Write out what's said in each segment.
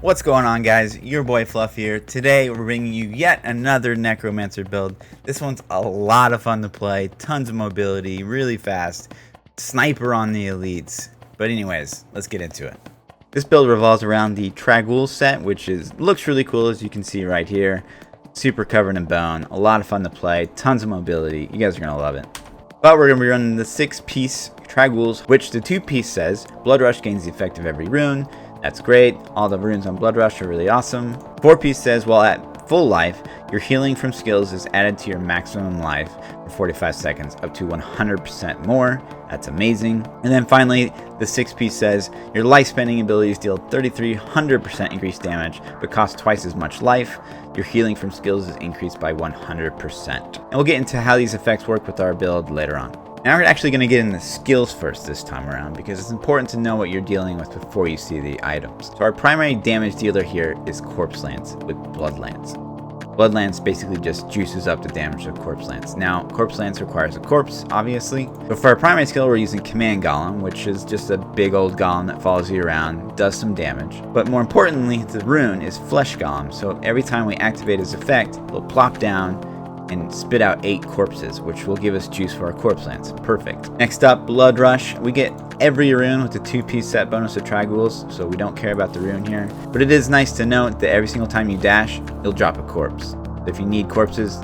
What's going on, guys? Your boy Fluff here. Today we're bringing you yet another Necromancer build. This one's a lot of fun to play, tons of mobility, really fast, sniper on the elites. But anyways, let's get into it. This build revolves around the TXIII set, which looks really cool, as you can see right here. Super covered in bone, a lot of fun to play, tons of mobility. You guys are gonna love it. But we're gonna be running the 6-piece TXIIIs, which the 2-piece says Blood Rush gains the effect of every rune. That's great. All the runes on Blood Rush are really awesome. 4-piece says while at full life, your healing from skills is added to your maximum life for 45 seconds, up to 100% more. That's amazing. And then finally, the 6-piece says your life spending abilities deal 3,300% increased damage, but cost twice as much life. Your healing from skills is increased by 100%. And we'll get into how these effects work with our build later on. Now we're actually going to get into skills first this time around, because it's important to know what you're dealing with before you see the items. So our primary damage dealer here is Corpse Lance with Blood Lance. Blood Lance basically just juices up the damage of Corpse Lance. Now, Corpse Lance requires a corpse, obviously. But for our primary skill, we're using Command Golem, which is just a big old golem that follows you around, does some damage. But more importantly, the rune is Flesh Golem, so every time we activate his effect, it'll plop down and spit out 8 corpses, which will give us juice for our Corpse Lance. Perfect. Next up, Blood Rush. We get every rune with the 2-piece set bonus of TXIIIs, so we don't care about the rune here. But it is nice to note that every single time you dash, you'll drop a corpse. So if you need corpses,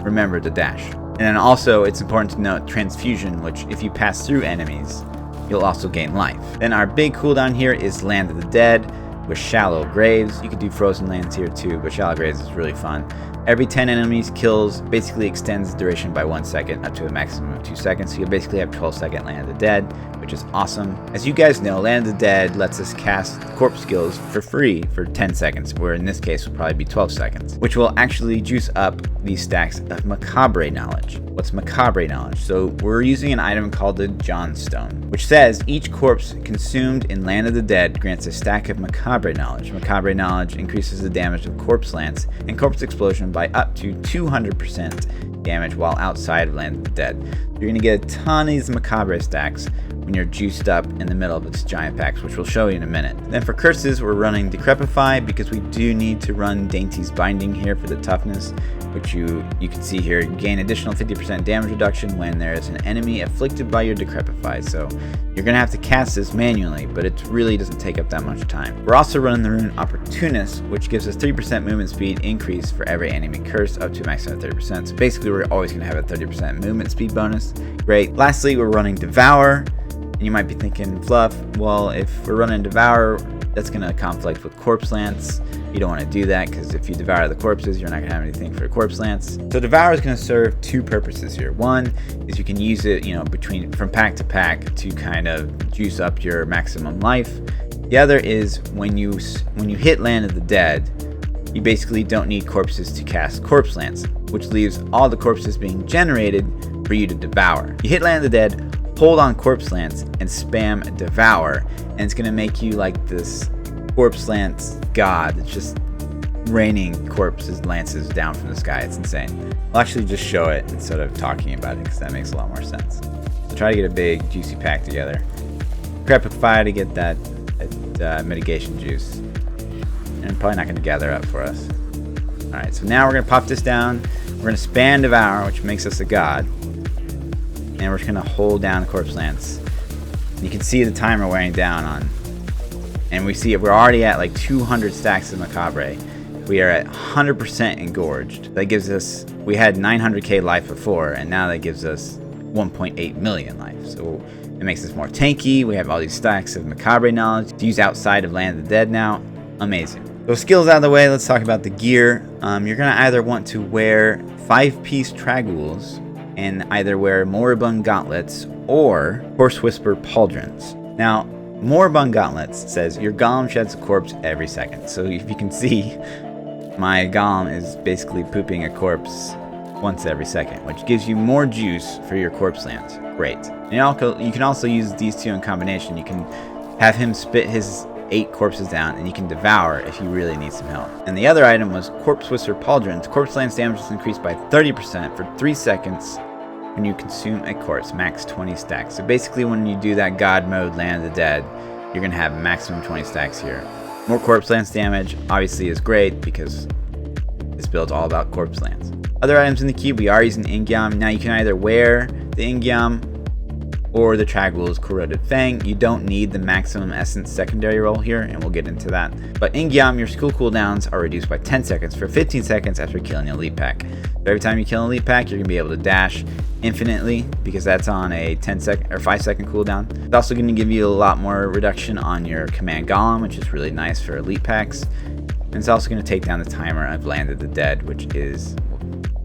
remember to dash. And then also, it's important to note Transfusion, which if you pass through enemies, you'll also gain life. Then our big cooldown here is Land of the Dead with Shallow Graves. You could do Frozen Lands here too, but Shallow Graves is really fun. Every 10 enemies kills basically extends the duration by 1 second up to a maximum of 2 seconds. So you basically have 12-second Land of the Dead, which is awesome. As you guys know, Land of the Dead lets us cast corpse skills for free for 10 seconds, where in this case will probably be 12 seconds, which will actually juice up these stacks of Macabre Knowledge. What's Macabre Knowledge? So we're using an item called the Johnstone, which says each corpse consumed in Land of the Dead grants a stack of Macabre Knowledge. Macabre Knowledge increases the damage of Corpse Lance and Corpse Explosion by up to 200% damage while outside of Land of the Dead. You're going to get a ton of these Macabre stacks when you're juiced up in the middle of its giant packs, which we'll show you in a minute. Then for curses, we're running Decrepify, because we do need to run Dainty's Binding here for the toughness, which you can see here. You gain additional 50% damage reduction when there is an enemy afflicted by your Decrepify. So you're going to have to cast this manually, but it really doesn't take up that much time. We're also running the rune Opportunist, which gives us 3% movement speed increase for every enemy curse up to a maximum of 30%. So basically we're always going to have a 30% movement speed bonus. Great. Lastly, we're running Devour. And you might be thinking, Fluff, well, if we're running Devour, that's going to conflict with Corpse Lance. You don't want to do that, because if you devour the corpses, you're not going to have anything for Corpse Lance. So Devour is going to serve 2 purposes here. One is you can use it, from pack to pack to kind of juice up your maximum life. The other is when you hit Land of the Dead, you basically don't need corpses to cast Corpse Lance, which leaves all the corpses being generated for you to devour. You hit Land of the Dead, hold on Corpse Lance and spam Devour, and it's going to make you like this Corpse Lance god. It's just raining corpses, lances down from the sky. It's insane. I'll actually just show it instead of talking about it, because that makes a lot more sense. So try to get a big juicy pack together. Decrepify to get that mitigation juice, and probably not going to gather up for us. Alright, so now we're going to pop this down. We're going to spam Devour, which makes us a god. And we're just going to hold down Corpse Lance. You can see the timer wearing down on. And we see it. We're already at like 200 stacks of Macabre. We are at 100% engorged. That gives us, we had 900k life before, and now that gives us 1.8 million life. So it makes us more tanky. We have all these stacks of Macabre Knowledge to use outside of Land of the Dead now. Amazing. So skills out of the way, let's talk about the gear. You're going to either want to wear 5-piece TXIIIs, and either wear Moribund Gauntlets or Horse Whisper Pauldrons. Now, Moribund Gauntlets says your golem sheds a corpse every second. So if you can see, my golem is basically pooping a corpse once every second, which gives you more juice for your Corpse Lance. Great. And you can also use these two in combination. You can have him spit his 8 corpses down, and you can devour if you really need some help. And the other item was Corpse Whisper Pauldrons. Corpse Lance damage is increased by 30% for 3 seconds when you consume a corpse, max 20 stacks. So basically when you do that god mode Land of the Dead, you're going to have maximum 20 stacks here. More corpse lance damage obviously is great because this build's all about corpse lance. Other items in the cube, we are using Ingyam. Now you can either wear the Ingyam or the Tragul's Corroded Fang. You don't need the maximum essence secondary roll here, and we'll get into that. But Ingyam, your skill cooldowns are reduced by 10 seconds for 15 seconds after killing an elite pack. So every time you kill an elite pack, you're gonna be able to dash infinitely because that's on a 10-second or 5-second cooldown. It's also gonna give you a lot more reduction on your command golem, which is really nice for elite packs. And it's also gonna take down the timer of Landed the Dead, which is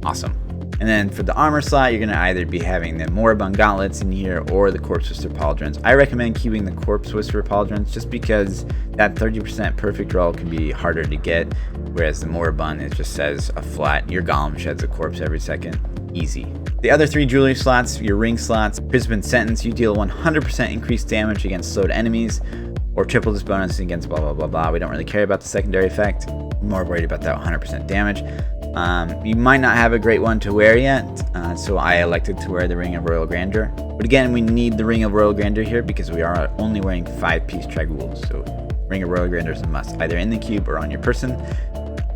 awesome. And then for the armor slot, you're going to either be having the Moribund Gauntlets in here or the Corpse Whisper Pauldrons. I recommend keeping the Corpse Whisper Pauldrons just because that 30% perfect roll can be harder to get, whereas the Moribund, it just says a flat, your golem sheds a corpse every second. Easy. The other 3 jewelry slots, your ring slots, Participant Sentence, you deal 100% increased damage against slowed enemies, or triple this bonus against blah blah blah blah. We don't really care about the secondary effect. We're more worried about that 100% damage. You might not have a great one to wear yet, so I elected to wear the Ring of Royal Grandeur. But again, we need the Ring of Royal Grandeur here because we are only wearing 5-piece Tragul's, so Ring of Royal Grandeur is a must, either in the cube or on your person.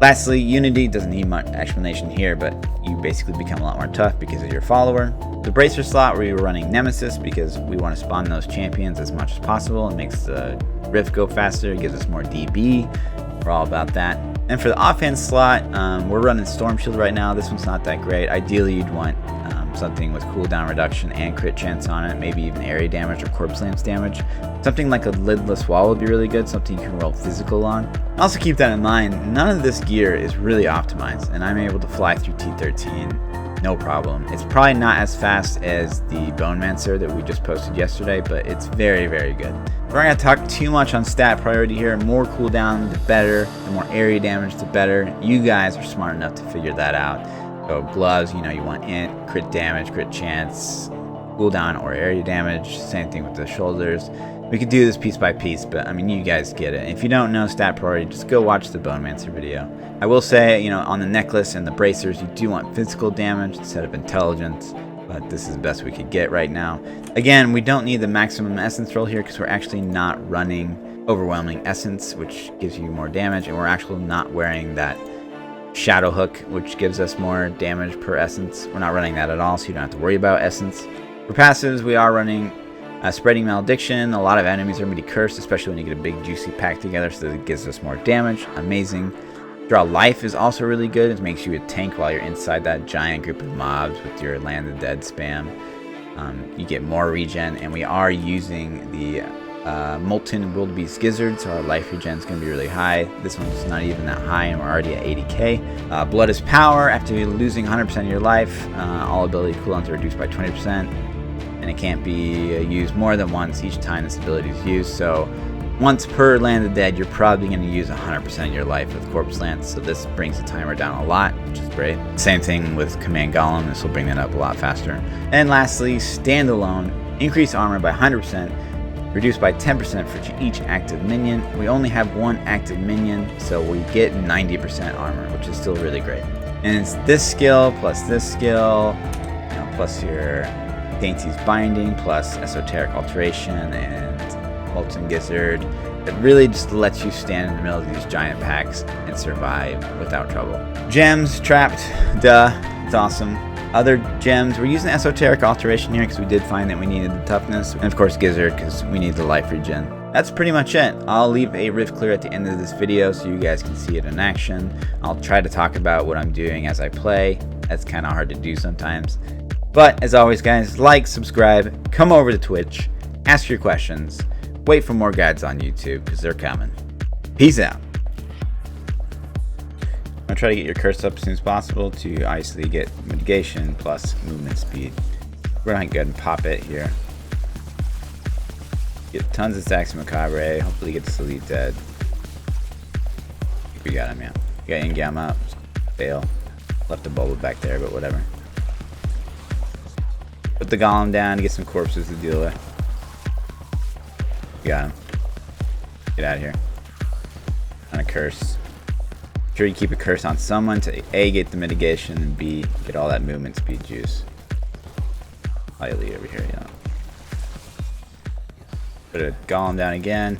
Lastly, Unity doesn't need much explanation here, but you basically become a lot more tough because of your follower. The Bracer slot, where you're running Nemesis because we want to spawn those champions as much as possible. It makes the Rift go faster, it gives us more DB. We're all about that. And for the offense slot, we're running Storm Shield right now. This one's not that great. Ideally, you'd want something with cooldown reduction and crit chance on it, maybe even area damage or corpse lance damage. Something like a lidless wall would be really good, something you can roll physical on. Also keep that in mind, none of this gear is really optimized, and I'm able to fly through T13 no problem. It's probably not as fast as the BloodMancer that we just posted yesterday, but it's very, very good. We're not going to talk too much on stat priority here. More cooldown, the better. The more area damage, the better. You guys are smart enough to figure that out. So gloves, you know, you want int, crit damage, crit chance, cooldown or area damage. Same thing with the shoulders. We could do this piece by piece, but I mean, you guys get it. If you don't know stat priority, just go watch the BloodMancer video. I will say, you know, on the necklace and the bracers, you do want physical damage instead of intelligence, but this is the best we could get right now. Again, we don't need the maximum essence roll here because we're actually not running overwhelming essence, which gives you more damage, and we're actually not wearing that shadow hook, which gives us more damage per essence. We're not running that at all, so you don't have to worry about essence. For passives, we are running Spreading Malediction. A lot of enemies are going to be cursed, especially when you get a big juicy pack together, so that it gives us more damage. Amazing. Draw Life is also really good. It makes you a tank while you're inside that giant group of mobs with your Land of the Dead spam. You get more regen, and we are using the Molten Wildebeest Gizzard, so our life regen is going to be really high. This one's not even that high, and we're already at 80k. Blood is Power. After losing 100% of your life, all ability cooldowns are reduced by 20%, and it can't be used more than once each time this ability is used. So once per Land of the Dead, you're probably going to use 100% of your life with Corpse Lance, so this brings the timer down a lot, which is great. Same thing with Command Golem, this will bring that up a lot faster. And lastly, Standalone, increase armor by 100%, reduced by 10% for each active minion. We only have one active minion, so we get 90% armor, which is still really great. And it's this skill, plus you know, plus your Dainty's Binding, plus Esoteric Alteration, and Molten Gizzard, that really just lets you stand in the middle of these giant packs and survive without trouble. Gems, Trapped, duh, it's awesome. Other gems, we're using Esoteric Alteration here because we did find that we needed the toughness, and of course Gizzard because we need the life regen. That's pretty much it. I'll leave a rift clear at the end of this video so you guys can see it in action. I'll try to talk about what I'm doing as I play. That's kind of hard to do sometimes. But as always guys, like, subscribe, come over to Twitch, ask your questions. Wait for more guides on YouTube because they're coming. Peace out. I'm going to try to get your curse up as soon as possible to obviously get mitigation plus movement speed. We're going to go ahead and pop it here. Get tons of stacks of Macabre. Hopefully get this elite dead. I think we got him, yeah. We got Ingam up. Fail. Left the bubble back there, but whatever. Put the golem down to get some corpses to deal with. Got him. Get out of here. On a curse. Make sure you keep a curse on someone to A, get the mitigation, and B, get all that movement speed juice. Slightly over here, you know. Put a golem down again.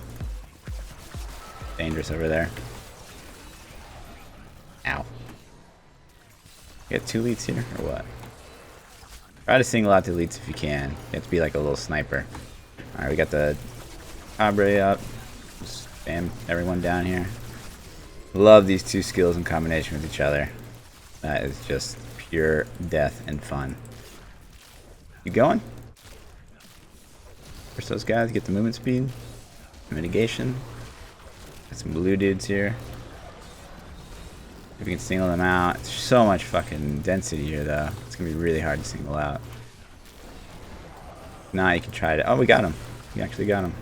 dangerous over there. Ow. You got 2 elites here, or what? Try to single out the elites if you can. You have to be like a little sniper. Alright, we got the Humphrey up. Just spam everyone down here. Love these 2 skills in combination with each other. That is just pure death and fun. You going? First those guys, get the movement speed. Mitigation. Got some blue dudes here. If we can single them out. There's so much fucking density here though. It's gonna be really hard to single out. Now you can try to. Oh, we got him. We actually got him.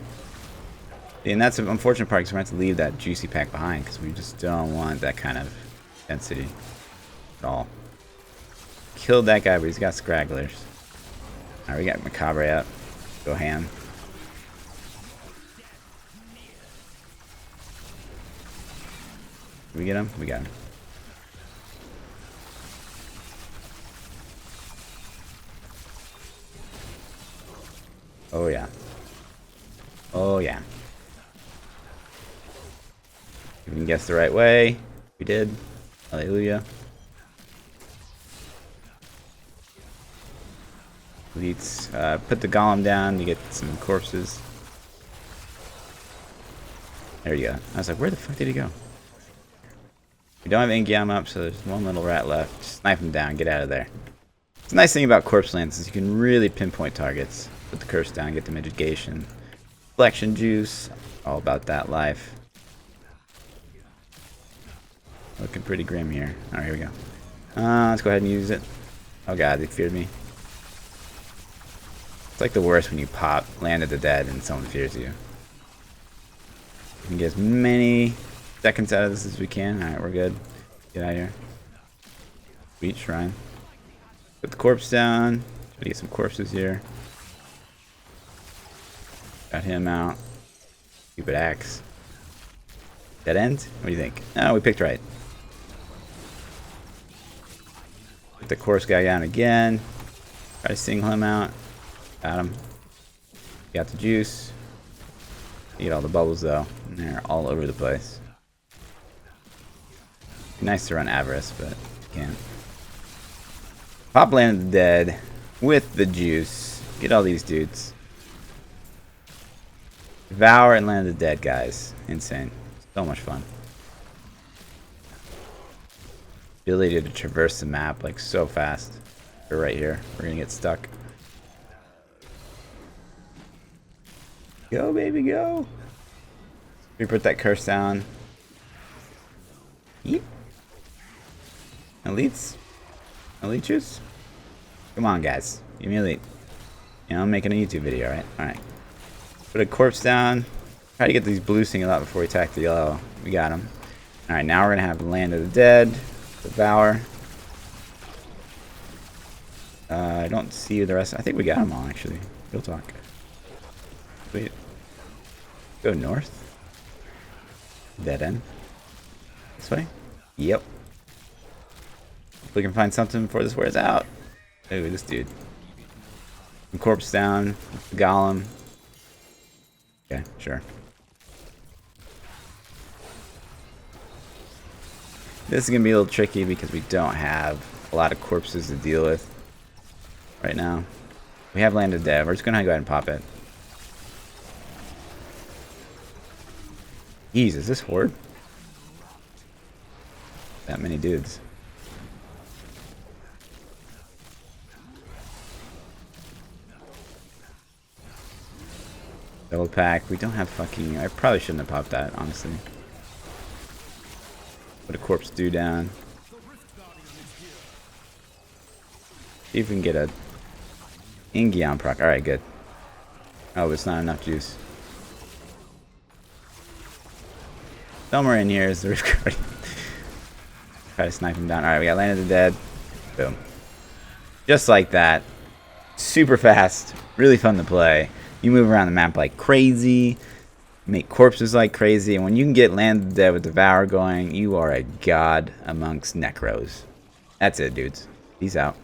And that's the unfortunate part because we're going to have to leave that juicy pack behind because we just don't want that kind of density at all. Killed that guy, but he's got scragglers. Alright, we got Macabre up. Go ham. Did we get him? We got him. Oh yeah. Oh yeah. If we can guess the right way. We did. Hallelujah. Elites. Put the golem down. You get some corpses. There you go. I was like, where the fuck did he go? We don't have Ingiam up, so there's one little rat left. Just snipe him down. Get out of there. The nice thing about corpse lands is you can really pinpoint targets. Put the curse down, get the mitigation. Flexion juice. All about that life. Looking pretty grim here. Alright, here we go. Let's go ahead and use it. Oh god, they feared me. It's like the worst when you pop Land of the Dead and someone fears you. We can get as many seconds out of this as we can. Alright, we're good. Get out of here. Sweet shrine. Put the corpse down. Try to get some corpses here. Got him out. Stupid axe. Dead end? What do you think? Oh, we picked right. Put the course guy down again. Try to single him out. Got him. Got the juice. Eat all the bubbles though. And they're all over the place. Be nice to run Avarice, but you can't. Pop Land of the Dead with the juice. Get all these dudes. Devour and Land of the Dead, guys. Insane. So much fun. Ability to traverse the map like so fast. We're right here. We're gonna get stuck. Go, baby, go. We put that curse down. Yeep. Elites? Elite juice? Come on, guys. Give me elite. You know, I'm making a YouTube video, right? Alright. Put a corpse down. Try to get these blues singled out before we attack the yellow. We got them. Alright, now we're going to have Land of the Dead. Devour. I don't see the rest. I think we got them all, actually. Real talk. Sweet. Go north. Dead end. This way? Yep. If we can find something before this wears out. Ooh, this dude. Some corpse down. The golem. Okay, sure. This is going to be a little tricky because we don't have a lot of corpses to deal with right now. We have Land of Dead. We're just going to go ahead and pop it. Jeez, is this horde? That many dudes. Double pack. We don't have fucking... I probably shouldn't have popped that, honestly. Put a corpse stew down. See if we can get a Ingion proc. Alright, good. Oh, but it's not enough juice. Somewhere in here is the Rift Guardian. Try to snipe him down. Alright, we got Land of the Dead. Boom. Just like that. Super fast. Really fun to play. You move around the map like crazy. Make corpses like crazy. And when you can get Land of the Dead with Devour going, you are a god amongst Necros. That's it, dudes. Peace out.